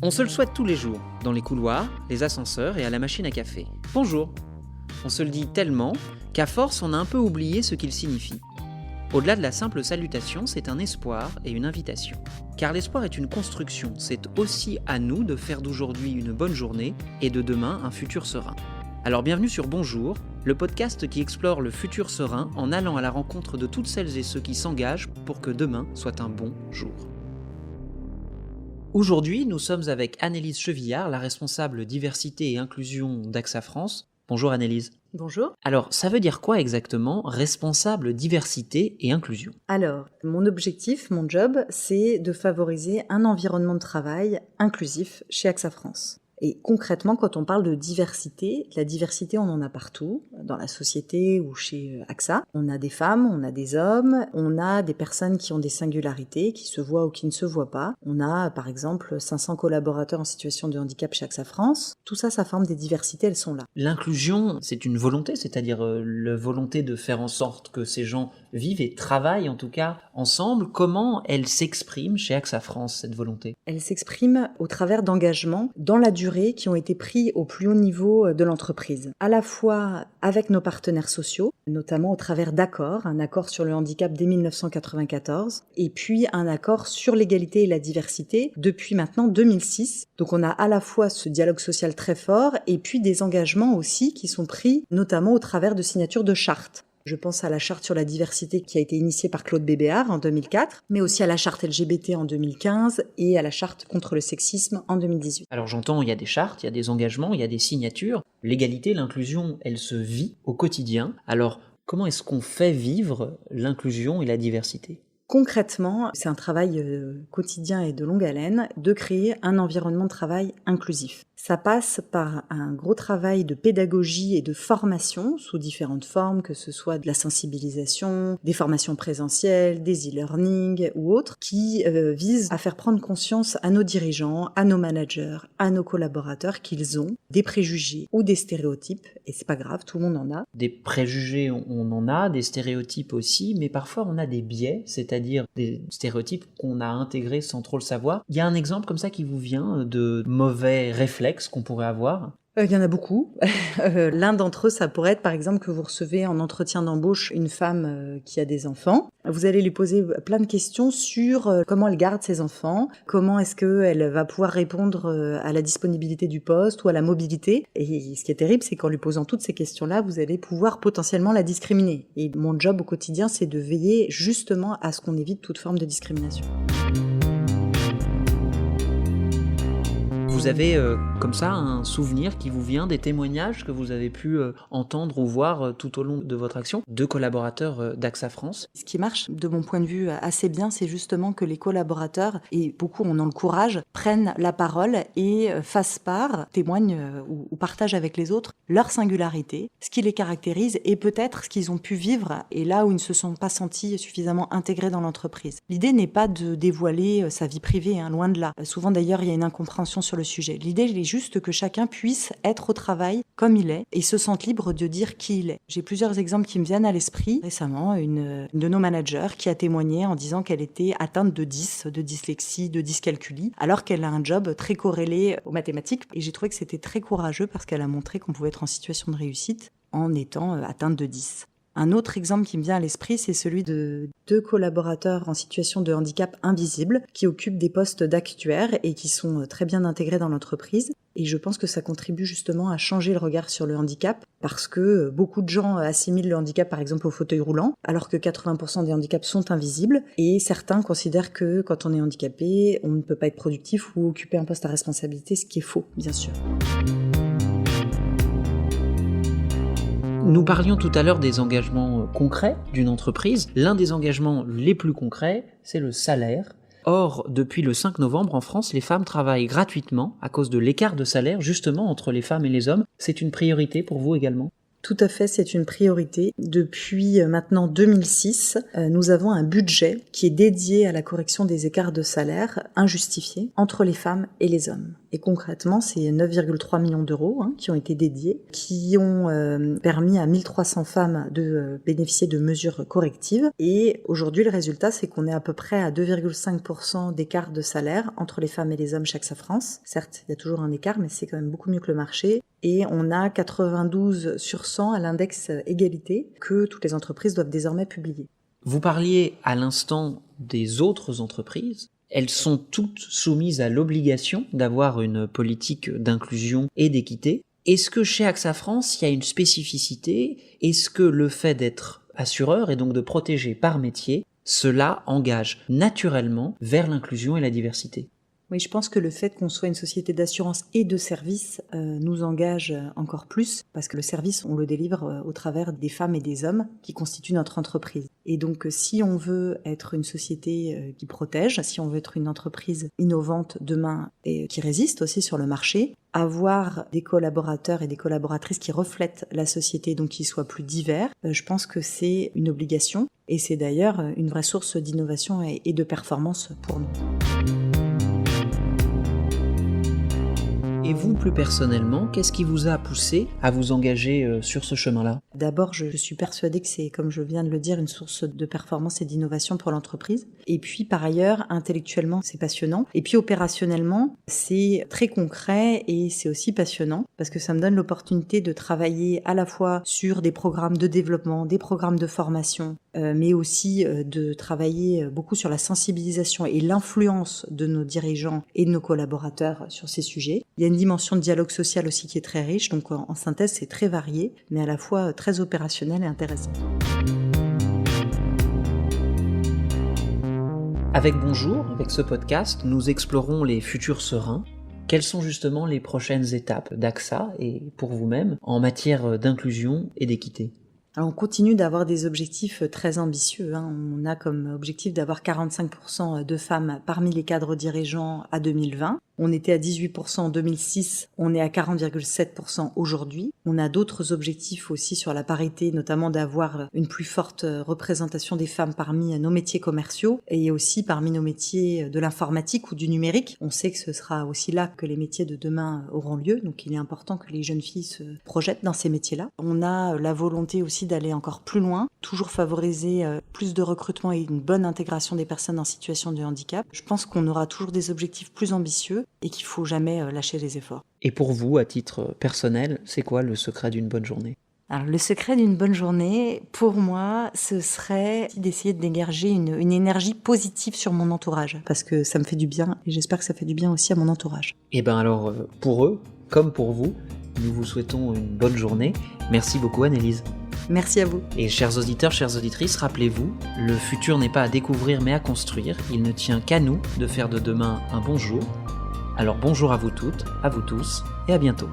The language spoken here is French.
On se le souhaite tous les jours, dans les couloirs, les ascenseurs et à la machine à café. Bonjour. On se le dit tellement qu'à force on a un peu oublié ce qu'il signifie. Au-delà de la simple salutation, c'est un espoir et une invitation. Car l'espoir est une construction, c'est aussi à nous de faire d'aujourd'hui une bonne journée et de demain un futur serein. Alors bienvenue sur Bonjour, le podcast qui explore le futur serein en allant à la rencontre de toutes celles et ceux qui s'engagent pour que demain soit un bon jour. Aujourd'hui, nous sommes avec Annelise Chevillard, la responsable diversité et inclusion d'AXA France. Bonjour Annelise. Bonjour. Alors, ça veut dire quoi exactement, responsable diversité et inclusion ? Alors, mon objectif, mon job, c'est de favoriser un environnement de travail inclusif chez AXA France. Et concrètement, quand on parle de diversité, la diversité, on en a partout, dans la société ou chez AXA. On a des femmes, on a des hommes, on a des personnes qui ont des singularités, qui se voient ou qui ne se voient pas. On a, par exemple, 500 collaborateurs en situation de handicap chez AXA France. Tout ça, ça forme des diversités, elles sont là. L'inclusion, c'est une volonté, c'est-à-dire la volonté de faire en sorte que ces gens vivent et travaillent, en tout cas, ensemble. Comment elle s'exprime chez AXA France, cette volonté ? Elle s'exprime au travers d'engagements dans la durée qui ont été pris au plus haut niveau de l'entreprise, à la fois avec nos partenaires sociaux, notamment au travers d'accords, un accord sur le handicap dès 1994, et puis un accord sur l'égalité et la diversité depuis maintenant 2006. Donc on a à la fois ce dialogue social très fort, et puis des engagements aussi qui sont pris, notamment au travers de signatures de chartes. Je pense à la charte sur la diversité qui a été initiée par Claude Bébéar en 2004, mais aussi à la charte LGBT en 2015 et à la charte contre le sexisme en 2018. Alors j'entends, il y a des chartes, il y a des engagements, il y a des signatures. L'égalité, l'inclusion, elle se vit au quotidien. Alors comment est-ce qu'on fait vivre l'inclusion et la diversité ? Concrètement, c'est un travail quotidien et de longue haleine de créer un environnement de travail inclusif. Ça passe par un gros travail de pédagogie et de formation sous différentes formes, que ce soit de la sensibilisation, des formations présentielles, des e-learning ou autres, qui visent à faire prendre conscience à nos dirigeants, à nos managers, à nos collaborateurs qu'ils ont des préjugés ou des stéréotypes, et c'est pas grave, tout le monde en a. Des préjugés, on en a, des stéréotypes aussi, mais parfois on a des biais, c'est-à-dire des stéréotypes qu'on a intégrés sans trop le savoir. Il y a un exemple comme ça qui vous vient de mauvais réflexes qu'on pourrait avoir ? Il y en a beaucoup. L'un d'entre eux, ça pourrait être par exemple que vous recevez en entretien d'embauche une femme qui a des enfants. Vous allez lui poser plein de questions sur comment elle garde ses enfants, comment est-ce qu'elle va pouvoir répondre à la disponibilité du poste ou à la mobilité. Et ce qui est terrible, c'est qu'en lui posant toutes ces questions-là, vous allez pouvoir potentiellement la discriminer. Et mon job au quotidien, c'est de veiller justement à ce qu'on évite toute forme de discrimination. Vous avez comme ça un souvenir qui vous vient des témoignages que vous avez pu entendre ou voir tout au long de votre action de collaborateurs d'AXA France ? Ce qui marche de mon point de vue assez bien, c'est justement que les collaborateurs, et beaucoup en ont le courage, prennent la parole et fassent part, témoignent ou partagent avec les autres leur singularité, ce qui les caractérise et peut-être ce qu'ils ont pu vivre et là où ils ne se sont pas sentis suffisamment intégrés dans l'entreprise. L'idée n'est pas de dévoiler sa vie privée, loin de là. Souvent d'ailleurs, il y a une incompréhension sur le sujet. L'idée, elle est juste que chacun puisse être au travail comme il est et se sente libre de dire qui il est. J'ai plusieurs exemples qui me viennent à l'esprit. Récemment, une de nos managers qui a témoigné en disant qu'elle était atteinte de dyslexie, de dyscalculie, alors qu'elle a un job très corrélé aux mathématiques. Et j'ai trouvé que c'était très courageux parce qu'elle a montré qu'on pouvait être en situation de réussite en étant atteinte de 10. Un autre exemple qui me vient à l'esprit, c'est celui de 2 collaborateurs en situation de handicap invisible qui occupent des postes d'actuaires et qui sont très bien intégrés dans l'entreprise. Et je pense que ça contribue justement à changer le regard sur le handicap parce que beaucoup de gens assimilent le handicap par exemple au fauteuil roulant alors que 80% des handicaps sont invisibles et certains considèrent que quand on est handicapé, on ne peut pas être productif ou occuper un poste à responsabilité, ce qui est faux, bien sûr. Nous parlions tout à l'heure des engagements concrets d'une entreprise. L'un des engagements les plus concrets, c'est le salaire. Or, depuis le 5 novembre, en France, les femmes travaillent gratuitement à cause de l'écart de salaire, justement, entre les femmes et les hommes. C'est une priorité pour vous également ? Tout à fait, c'est une priorité. Depuis maintenant 2006, nous avons un budget qui est dédié à la correction des écarts de salaire injustifiés entre les femmes et les hommes. Et concrètement, c'est 9,3 millions d'euros qui ont été dédiés, qui ont permis à 1300 femmes de bénéficier de mesures correctives. Et aujourd'hui, le résultat, c'est qu'on est à peu près à 2,5% d'écart de salaire entre les femmes et les hommes chez AXA France. Certes, il y a toujours un écart, mais c'est quand même beaucoup mieux que le marché. Et on a 92 sur 100 à l'index égalité que toutes les entreprises doivent désormais publier. Vous parliez à l'instant des autres entreprises. Elles sont toutes soumises à l'obligation d'avoir une politique d'inclusion et d'équité. Est-ce que chez AXA France, il y a une spécificité? Est-ce que le fait d'être assureur et donc de protéger par métier, cela engage naturellement vers l'inclusion et la diversité? Oui, je pense que le fait qu'on soit une société d'assurance et de services nous engage encore plus, parce que le service, on le délivre au travers des femmes et des hommes qui constituent notre entreprise. Et donc, si on veut être une société qui protège, si on veut être une entreprise innovante demain et qui résiste aussi sur le marché, avoir des collaborateurs et des collaboratrices qui reflètent la société, donc qui soient plus divers, je pense que c'est une obligation. Et c'est d'ailleurs une vraie source d'innovation et de performance pour nous. Et vous, plus personnellement, qu'est-ce qui vous a poussé à vous engager sur ce chemin-là? D'abord, je suis persuadée que c'est, comme je viens de le dire, une source de performance et d'innovation pour l'entreprise. Et puis, par ailleurs, intellectuellement, c'est passionnant. Et puis, opérationnellement, c'est très concret et c'est aussi passionnant parce que ça me donne l'opportunité de travailler à la fois sur des programmes de développement, des programmes de formation, mais aussi de travailler beaucoup sur la sensibilisation et l'influence de nos dirigeants et de nos collaborateurs sur ces sujets. Il y a une dimension de dialogue social aussi qui est très riche, donc en synthèse c'est très varié, mais à la fois très opérationnel et intéressant. Avec Bonjour, avec ce podcast, nous explorons les futurs sereins. Quelles sont justement les prochaines étapes d'AXA et pour vous-même en matière d'inclusion et d'équité? Alors on continue d'avoir des objectifs très ambitieux. On a comme objectif d'avoir 45% de femmes parmi les cadres dirigeants à 2020. On était à 18% en 2006, on est à 40,7% aujourd'hui. On a d'autres objectifs aussi sur la parité, notamment d'avoir une plus forte représentation des femmes parmi nos métiers commerciaux et aussi parmi nos métiers de l'informatique ou du numérique. On sait que ce sera aussi là que les métiers de demain auront lieu, donc il est important que les jeunes filles se projettent dans ces métiers-là. On a la volonté aussi d'aller encore plus loin, toujours favoriser plus de recrutement et une bonne intégration des personnes en situation de handicap. Je pense qu'on aura toujours des objectifs plus ambitieux et qu'il ne faut jamais lâcher les efforts. Et pour vous, à titre personnel, c'est quoi le secret d'une bonne journée? Alors, le secret d'une bonne journée, pour moi, ce serait d'essayer de dégager une énergie positive sur mon entourage, parce que ça me fait du bien et j'espère que ça fait du bien aussi à mon entourage. Et bien alors, pour eux, comme pour vous, nous vous souhaitons une bonne journée. Merci beaucoup Annelise. Merci à vous. Et chers auditeurs, chères auditrices, rappelez-vous, le futur n'est pas à découvrir mais à construire. Il ne tient qu'à nous de faire de demain un bon jour. Alors bonjour à vous toutes, à vous tous et à bientôt.